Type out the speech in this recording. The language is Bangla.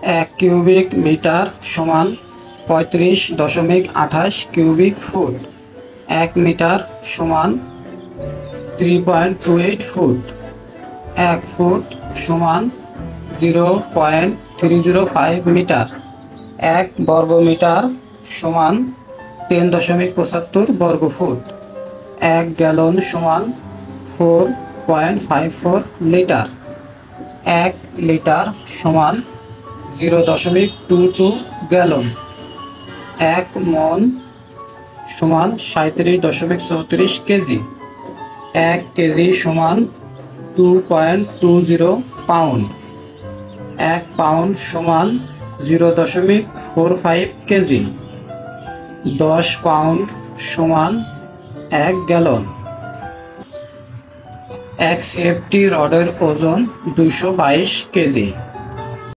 এক কিউবিক মিটার সমান 35.28 কিউবিক ফুট। 1 মিটার সমান 3.28 ফুট। 1 ফুট সমান 0.305 মিটার। 1 বর্গ মিটার সমান 10.75 বর্গ ফুট। 1 গ্যালন সমান 4.54 লিটার। 1 লিটার সমান 0.22 গ্যালন। 1 মন সমান 37.34 কেজি। 1 কেজি সমান 2.20 পাউন্ড। 1 পাউন্ড সমান 0.45 কেজি। 10 পাউন্ড সমান 1 গ্যালন। এক সিএফটি রডের ওজন 222 কেজি।